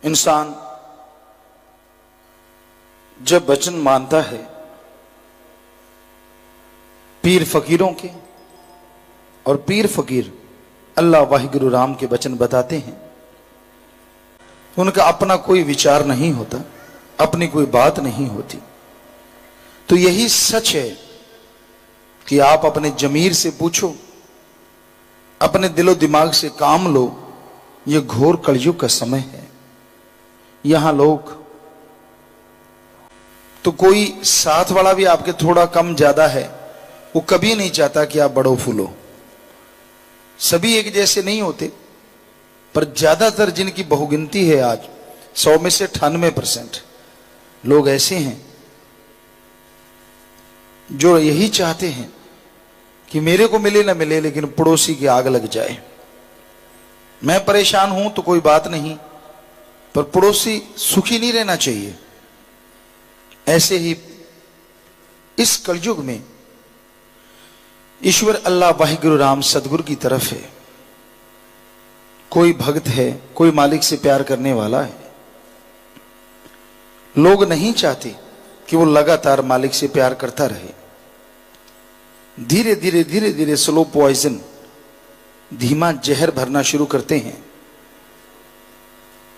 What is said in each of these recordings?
इंसान जब वचन मानता है पीर फकीरों के, और पीर फकीर अल्लाह वाहिगुरु राम के वचन बताते हैं, उनका अपना कोई विचार नहीं होता, अपनी कोई बात नहीं होती। तो यही सच है कि आप अपने जमीर से पूछो, अपने दिलो दिमाग से काम लो। यह घोर कलयुग का समय है। यहां लोग तो कोई साथ वाला भी आपके थोड़ा कम ज्यादा है, वो कभी नहीं चाहता कि आप बड़ो फूलो। सभी एक जैसे नहीं होते, पर ज्यादातर जिनकी बहुगिनती है आज 100 में से 98% लोग ऐसे हैं जो यही चाहते हैं कि मेरे को मिले ना मिले, लेकिन पड़ोसी की आग लग जाए। मैं परेशान हूं तो कोई बात नहीं, पर पड़ोसी सुखी नहीं रहना चाहिए। ऐसे ही इस कलयुग में ईश्वर अल्लाह वाहिगुरु राम सदगुरु की तरफ है। कोई भक्त है, कोई मालिक से प्यार करने वाला है। लोग नहीं चाहते कि वो लगातार मालिक से प्यार करता रहे। धीरे धीरे धीरे धीरे स्लो पॉइजन, धीमा जहर भरना शुरू करते हैं।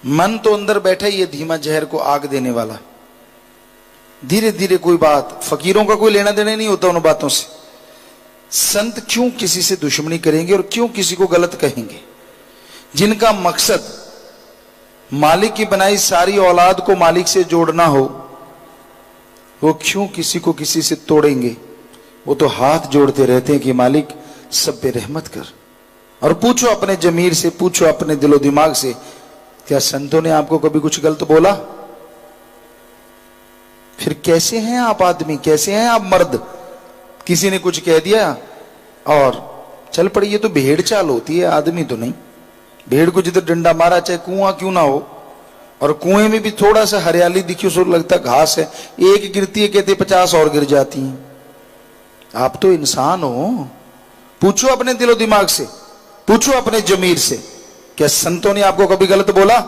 मन तो अंदर बैठा ही है धीमा जहर को आग देने वाला। धीरे धीरे कोई बात, फकीरों का कोई लेना देना नहीं होता उन बातों से। संत क्यों किसी से दुश्मनी करेंगे और क्यों किसी को गलत कहेंगे? जिनका मकसद मालिक की बनाई सारी औलाद को मालिक से जोड़ना हो, वो क्यों किसी को किसी से तोड़ेंगे? वो तो हाथ जोड़ते रहते हैं कि मालिक सब पे रहमत कर। और पूछो अपने जमीर से, पूछो अपने दिलो दिमाग से, क्या संतों ने आपको कभी कुछ गलत बोला? फिर कैसे हैं आप आदमी, कैसे हैं आप मर्द? किसी ने कुछ कह दिया और चल पड़ी। ये तो भेड़ चाल होती है, आदमी तो नहीं। भेड़ को जिधर डंडा मारा, चाहे कुआं क्यों ना हो, और कुएं में भी थोड़ा सा हरियाली दिखी, उसको लगता घास है, एक गिरती है कहते 50 और गिर जाती हैं। आप तो इंसान हो। पूछो अपने दिलो दिमाग से, पूछो अपने जमीर से, क्या संतों ने आपको कभी गलत बोला?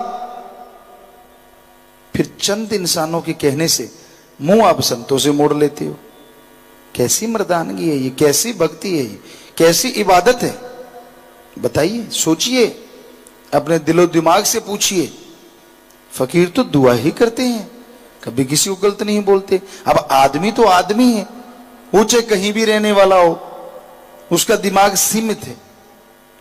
फिर चंद इंसानों के कहने से मुंह आप संतों से मोड़ लेते हो। कैसी मर्दानगी है ये, कैसी भक्ति है ये, कैसी इबादत है? बताइए, सोचिए, अपने दिलो दिमाग से पूछिए। फकीर तो दुआ ही करते हैं, कभी किसी को गलत नहीं बोलते। अब आदमी तो आदमी है, वो चाहे कहीं भी रहने वाला हो, उसका दिमाग सीमित है।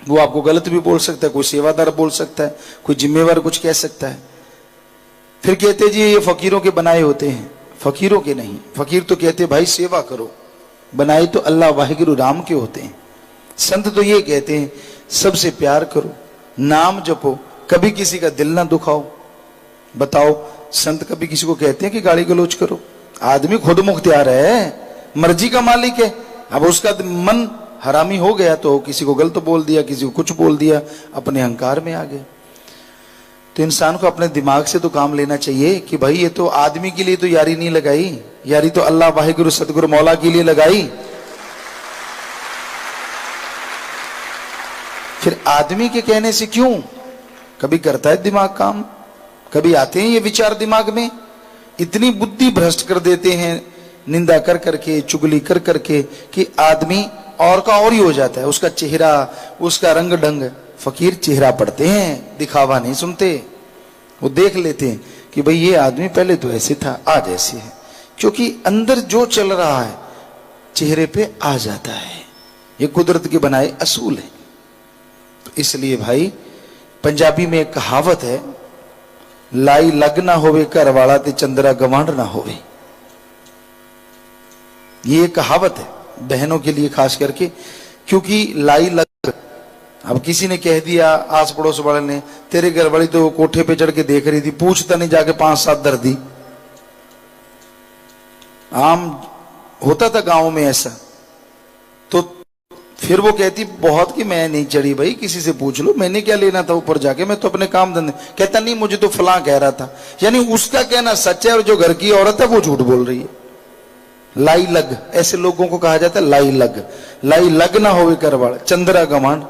वो आपको गलत भी बोल सकता है, कोई सेवादार बोल सकता है, कोई जिम्मेवार कुछ कह सकता है। फिर कहते जी ये फकीरों के बनाए होते हैं। फकीरों के नहीं, फकीर तो कहते भाई सेवा करो, बनाए तो अल्लाह वाहिगुरु राम के होते हैं। संत तो ये कहते हैं सबसे प्यार करो, नाम जपो, कभी किसी का दिल ना दुखाओ। बताओ, संत कभी किसी को कहते हैं कि गाली गलौज करो? आदमी खुद मुख्तियार है, मर्जी का मालिक है। अब उसका मन हरामी हो गया तो किसी को गलत बोल दिया, किसी को कुछ बोल दिया, अपने अहंकार में आ गया। तो इंसान को अपने दिमाग से तो काम लेना चाहिए कि भाई ये तो आदमी के लिए तो यारी नहीं लगाई, यारी तो अल्लाह वाहिगुरु सदगुरु मौला के लिए लगाई। फिर आदमी के कहने से क्यों? कभी करता है दिमाग काम, कभी आते हैं ये विचार दिमाग में, इतनी बुद्धि भ्रष्ट कर देते हैं निंदा कर करके, चुगली कर करके, कि आदमी और का और ही हो जाता है। उसका चेहरा, उसका रंग ढंग। फकीर चेहरा पढ़ते हैं, दिखावा नहीं सुनते। वो देख लेते हैं कि भाई ये आदमी पहले तो ऐसे था, आज ऐसे है, क्योंकि अंदर जो चल रहा है चेहरे पे आ जाता है। ये कुदरत के बनाए असूल है। तो इसलिए भाई पंजाबी में एक कहावत है, लाई लग ना होवे घर वाला ते चंद्रा गवांड ना होवे। ये कहावत है बहनों के लिए खास करके, क्योंकि लाई लग, अब किसी ने कह दिया आस पड़ोस वाले ने, तेरे घर वाली तो कोठे पे चढ़ के देख रही थी, पूछता नहीं जाके 5-7 दर्दी। आम होता था गांव में ऐसा। तो फिर वो कहती बहुत कि मैं नहीं चढ़ी, भाई किसी से पूछ लो, मैंने क्या लेना था ऊपर जाके, मैं तो अपने काम धंधे। कहता नहीं मुझे तो फलां कह रहा था। यानी उसका कहना सच है और जो घर की औरत है वो झूठ बोल रही है। लाई लग, ऐसे लोगों को कहा जाता है लाई लग। लाई लग ना होवे घर वाला चंद्रा गवांड।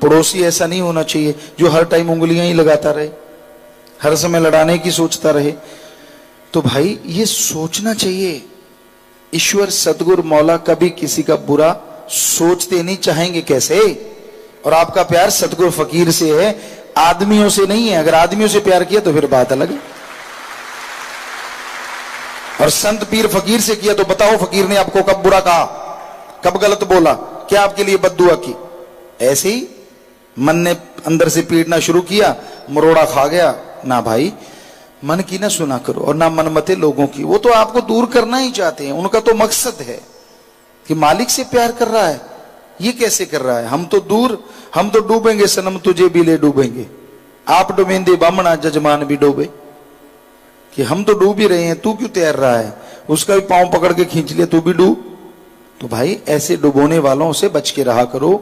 पड़ोसी ऐसा नहीं होना चाहिए जो हर टाइम उंगलियां ही लगाता रहे। हर समय लड़ाने की सोचता रहे। तो भाई ये सोचना चाहिए, ईश्वर सतगुरु मौला कभी किसी का बुरा सोचते नहीं, चाहेंगे कैसे? और आपका प्यार सतगुरु फकीर से है, आदमियों से नहीं है। अगर आदमियों से प्यार किया तो फिर बात अलग है, और संत पीर फकीर से किया तो बताओ फकीर ने आपको कब बुरा कहा, कब गलत बोला, क्या आपके लिए बद्दुआ की? ऐसे ही मन ने अंदर से पीड़ना शुरू किया, मरोड़ा खा गया ना। भाई मन की ना सुना करो और ना मनमते लोगों की। वो तो आपको दूर करना ही चाहते हैं, उनका तो मकसद है कि मालिक से प्यार कर रहा है, ये कैसे कर रहा है? हम तो दूर, हम तो डूबेंगे सनम तुझे भी ले डूबेंगे, आप डूबेंदे बामणा जजमान भी डूबे, कि हम तो डूब ही रहे हैं, तू क्यों तैर रहा है? उसका भी पांव पकड़ के खींच लिया, तू भी डूब। तो भाई ऐसे डुबोने वालों से बच के रहा करो।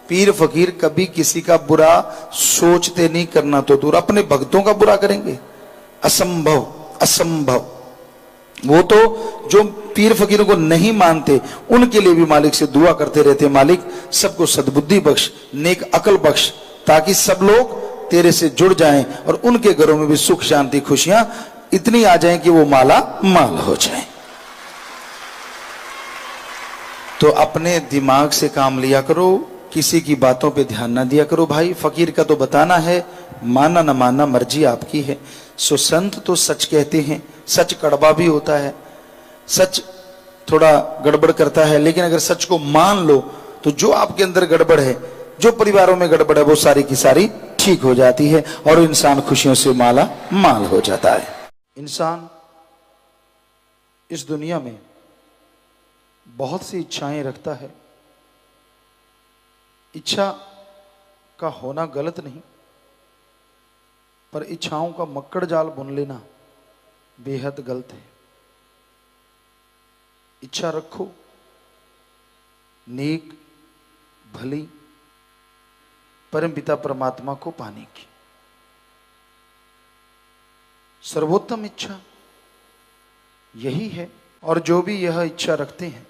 पीर फकीर कभी किसी का बुरा सोचते नहीं, करना तो दूर, अपने भक्तों का बुरा करेंगे? असंभव, असंभव। वो तो जो पीर फकीरों को नहीं मानते उनके लिए भी मालिक से दुआ करते रहते, मालिक सबको सद्बुद्धि बख्श, नेक अकल बख्श, ताकि सब लोग तेरे से जुड़ जाएं और उनके घरों में भी सुख शांति खुशियां इतनी आ जाएं कि वो माला माल हो जाएं। तो अपने दिमाग से काम लिया करो, किसी की बातों पे ध्यान ना दिया करो। भाई फकीर का तो बताना है, माना न माना मर्जी आपकी है। सो संत तो सच कहते हैं, सच कड़वा भी होता है, सच थोड़ा गड़बड़ करता है, लेकिन अगर सच को मान लो तो जो आपके अंदर गड़बड़ है, जो परिवारों में गड़बड़ है, वो सारी की सारी ठीक हो जाती है और इंसान खुशियों से माला माल हो जाता है। इंसान इस दुनिया में बहुत सी इच्छाएं रखता है। इच्छा का होना गलत नहीं, पर इच्छाओं का मक्कड़ जाल बुन लेना बेहद गलत है। इच्छा रखो नेक भली परमपिता परमात्मा को पाने की। सर्वोत्तम इच्छा यही है, और जो भी यह इच्छा रखते हैं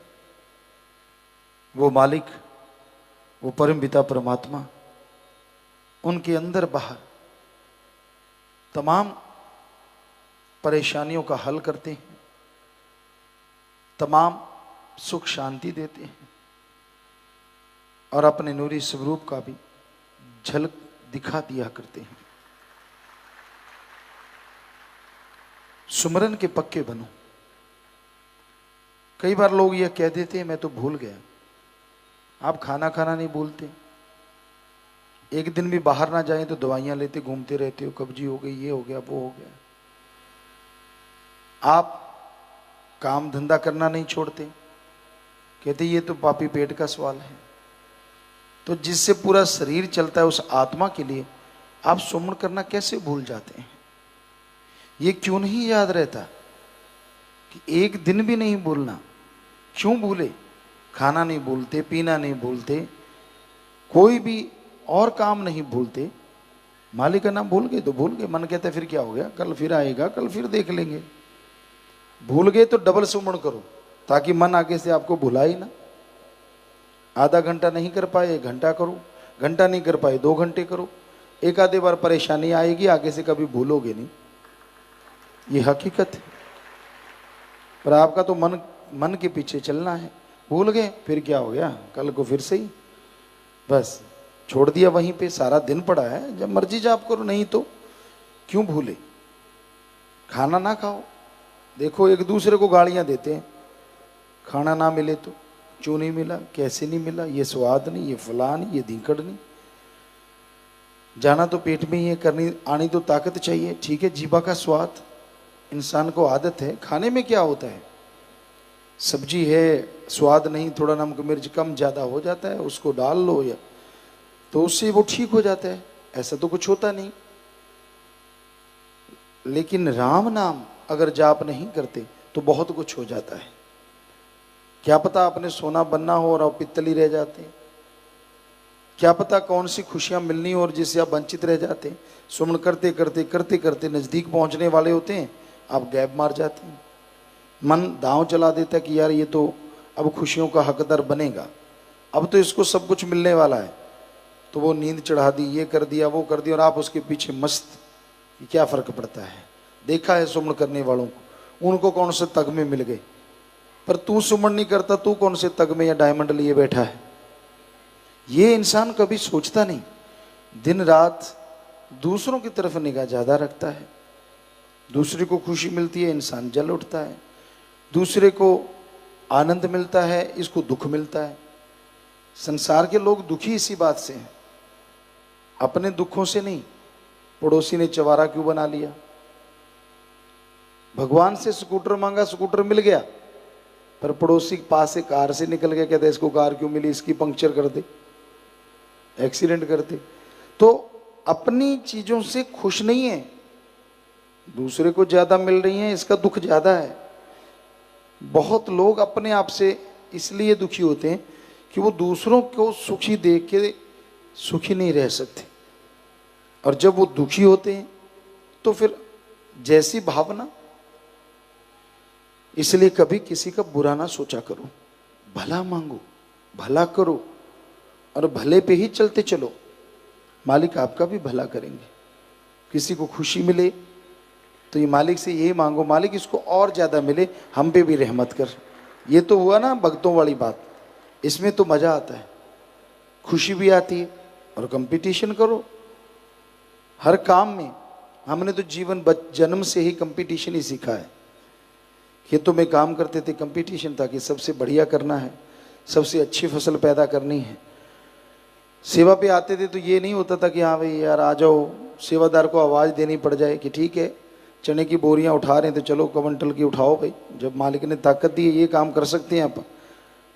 वो मालिक, वो परमपिता परमात्मा उनके अंदर बाहर तमाम परेशानियों का हल करते हैं, तमाम सुख शांति देते हैं और अपने नूरी स्वरूप का भी झलक दिखा दिया करते हैं। सुमरन के पक्के बनो। कई बार लोग यह कह देते हैं मैं तो भूल गया। आप खाना खाना नहीं भूलते, एक दिन भी बाहर ना जाएं तो दवाइयां लेते घूमते रहते हो, कब्जी हो गई, ये हो गया, वो हो गया। आप काम धंधा करना नहीं छोड़ते, कहते ये तो पापी पेट का सवाल है। तो जिससे पूरा शरीर चलता है उस आत्मा के लिए आप सुमन करना कैसे भूल जाते हैं? ये क्यों नहीं याद रहता कि एक दिन भी नहीं भूलना? क्यों भूले? खाना नहीं भूलते, पीना नहीं भूलते, कोई भी और काम नहीं भूलते, मालिक का नाम भूल गए तो भूल गए। मन कहता फिर क्या हो गया, कल फिर आएगा, कल फिर देख लेंगे। भूल गए तो डबल सुमन करो ताकि मन आगे से आपको भुलाए ना। आधा घंटा नहीं कर पाए 1 घंटा करो, घंटा नहीं कर पाए 2 घंटे करो। एक आधे बार परेशानी आएगी, आगे से कभी भूलोगे नहीं, ये हकीकत है। पर आपका तो मन के पीछे चलना है। भूल गए फिर क्या हो गया, कल को फिर सही, बस छोड़ दिया वहीं पे, सारा दिन पड़ा है, जब मर्जी जाप करो। नहीं तो क्यों भूले? खाना ना खाओ, देखो एक दूसरे को गालियां देते हैं, खाना ना मिले तो क्यों नहीं मिला, कैसे नहीं मिला, ये स्वाद नहीं, ये फला नहीं, ये धीकड़ नहीं। जाना तो पेट में ही है, करनी आनी तो ताकत चाहिए। ठीक है, जीभा का स्वाद इंसान को आदत है, खाने में क्या होता है, सब्जी है, स्वाद नहीं, थोड़ा नमक मिर्च कम ज़्यादा हो जाता है, उसको डाल लो या तो उससे वो ठीक हो जाता है, ऐसा तो कुछ होता नहीं। लेकिन राम नाम अगर जाप नहीं करते तो बहुत कुछ हो जाता है। क्या पता आपने सोना बनना हो और आप पित्तली रह जाते हैं, क्या पता कौन सी खुशियां मिलनी हो और जिससे आप वंचित रह जाते हैं। सुमन करते करते करते करते नज़दीक पहुंचने वाले होते हैं, आप गैप मार जाते हैं। मन दांव चला देता है कि यार ये तो अब खुशियों का हकदार बनेगा, अब तो इसको सब कुछ मिलने वाला है, तो वो नींद चढ़ा दी, ये कर दिया, वो कर दिया, और आप उसके पीछे मस्त कि क्या फर्क पड़ता है। देखा है सुमन करने वालों को, उनको कौन से तगमे मिल गए, पर तू सुमन नहीं करता, तू कौन से तगमे या डायमंड लिए बैठा है। ये इंसान कभी सोचता नहीं, दिन रात दूसरों की तरफ निगाह ज्यादा रखता है। दूसरे को खुशी मिलती है, इंसान जल उठता है। दूसरे को आनंद मिलता है, इसको दुख मिलता है। संसार के लोग दुखी इसी बात से हैं, अपने दुखों से नहीं। पड़ोसी ने चवारा क्यों बना लिया, भगवान से स्कूटर मांगा, स्कूटर मिल गया, पर पड़ोसी के पास से कार से निकल गया, कहते इसको कार क्यों मिली, इसकी पंक्चर कर दे, एक्सीडेंट कर दे। तो अपनी चीजों से खुश नहीं है, दूसरे को ज्यादा मिल रही है, इसका दुख ज्यादा है। बहुत लोग अपने आप से इसलिए दुखी होते हैं कि वो दूसरों को सुखी देख के सुखी नहीं रह सकते, और जब वो दुखी होते हैं तो फिर जैसी भावना। इसलिए कभी किसी का बुरा ना सोचा करो, भला मांगो, भला करो और भले पे ही चलते चलो, मालिक आपका भी भला करेंगे। किसी को खुशी मिले तो ये मालिक से यही मांगो, मालिक इसको और ज्यादा मिले, हम पे भी रहमत कर। ये तो हुआ ना भक्तों वाली बात, इसमें तो मजा आता है, खुशी भी आती है। और कंपटीशन करो हर काम में। हमने तो जीवन जन्म से ही कंपटीशन ही सीखा है। खेतों में काम करते थे, कंपटीशन था कि सबसे बढ़िया करना है, सबसे अच्छी फसल पैदा करनी है। सेवा पे आते थे तो ये नहीं होता था कि हाँ भाई यार आ जाओ, सेवादार को आवाज़ देनी पड़ जाए कि ठीक है चने की बोरियां उठा रहे हैं तो चलो क्विंटल की उठाओ भाई, जब मालिक ने ताकत दी है ये काम कर सकते हैं आप,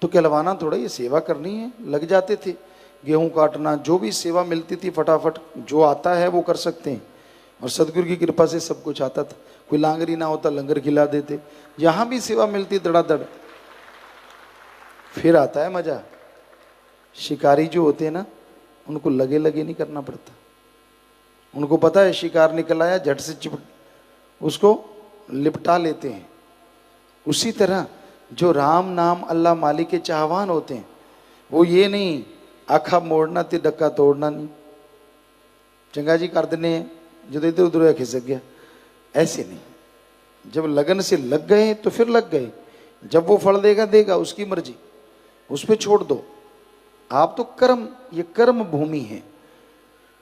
तो कहलवाना थोड़ा, ये सेवा करनी है। लग जाते थे, गेहूं काटना, जो भी सेवा मिलती थी फटाफट जो आता है वो कर सकते हैं। और सदगुरु की कृपा से सब कुछ आता था, कोई लांगरी ना होता लंगर खिला देते, जहां भी सेवा मिलती धड़ाधड़। फिर आता है मजा। शिकारी जो होते हैं ना, उनको लगे लगे नहीं करना पड़ता, उनको पता है शिकार निकल आया, झट से उसको लिपटा लेते हैं। उसी तरह जो राम नाम अल्लाह मालिक के चाहवान होते हैं, वो ये नहीं आखा मोड़ना ते डक्का तोड़ना नहीं, चंगा जी कर देने जो इधर उधर खिसक गया, ऐसे नहीं। जब लगन से लग गए तो फिर लग गए, जब वो फल देगा देगा, उसकी मर्जी, उस पर छोड़ दो। आप तो कर्म, ये कर्म भूमि है,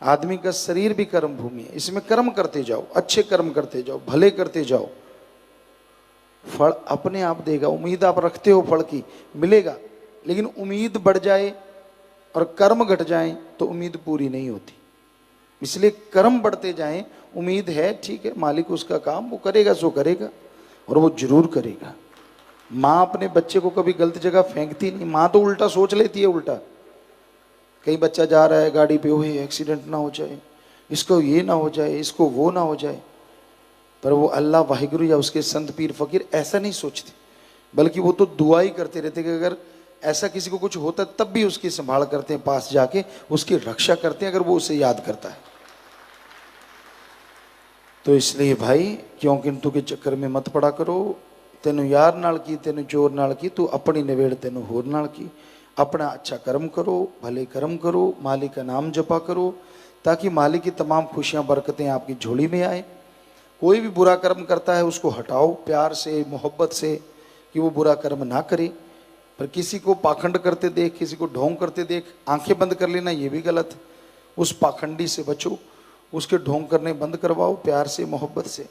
आदमी का शरीर भी कर्म भूमि है, इसमें कर्म करते जाओ, अच्छे कर्म करते जाओ, भले करते जाओ, फल अपने आप देगा। उम्मीद आप रखते हो फल की, मिलेगा, लेकिन उम्मीद बढ़ जाए और कर्म घट जाए तो उम्मीद पूरी नहीं होती। इसलिए कर्म बढ़ते जाएं, उम्मीद है ठीक है मालिक उसका काम वो करेगा, सो करेगा और वो जरूर करेगा। माँ अपने बच्चे को कभी गलत जगह फेंकती नहीं, माँ तो उल्टा सोच लेती है, उल्टा कहीं बच्चा जा रहा है गाड़ी पे, ओए एक्सीडेंट ना हो जाए, इसको ये ना हो जाए, इसको वो ना हो जाए, पर वो अल्लाह वाहिगुरु या उसके संत पीर फकीर ऐसा नहीं सोचते, बल्कि वो तो दुआ ही करते रहते कि अगर ऐसा किसी को कुछ होता तब भी उसकी संभाल करते हैं, पास जाके उसकी रक्षा करते हैं अगर वो उसे याद करता है। तो इसलिए भाई क्यों किंतु के चक्कर में मत पड़ा करो। तेनू यार नाल की, तेनू चोर नाल की, तू अपनी नवेड़ तेनू होर नाल की। अपना अच्छा कर्म करो, भले कर्म करो, मालिक का नाम जपा करो, ताकि मालिक की तमाम खुशियां बरकतें आपकी झोली में आए। कोई भी बुरा कर्म करता है उसको हटाओ प्यार से, मोहब्बत से, कि वो बुरा कर्म ना करे। पर किसी को पाखंड करते देख, किसी को ढोंग करते देख आंखें बंद कर लेना, ये भी गलत है। उस पाखंडी से बचो, उसके ढोंग करने बंद करवाओ प्यार से, मोहब्बत से,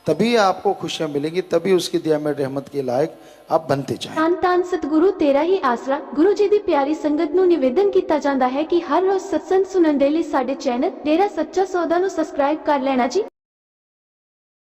तभी आपको खुशियां मिलेंगी, तभी उसकी दया में रहमत के लायक आप बनते जाएं। ਧੰਨ ਧੰਨ ਸਤਿਗੁਰੂ ਤੇਰਾ ਹੀ ਆਸਰਾ। ਗੁਰੂ ਜੀ ਦੀ ਪਿਆਰੀ ਸੰਗਤ ਨੂੰ ਨਿਵੇਦਨ ਕੀਤਾ ਜਾਂਦਾ ਹੈ ਕਿ ਹਰ ਰੋਜ਼ ਸਤਸੰਗ ਸੁਣਨ ਦੇ ਲਈ ਸਾਡੇ ਚੈਨਲ ਡੇਰਾ ਸੱਚਾ ਸੌਦਾ ਨੂੰ ਸਬਸਕ੍ਰਾਈਬ ਕਰ ਲੈਣਾ ਜੀ।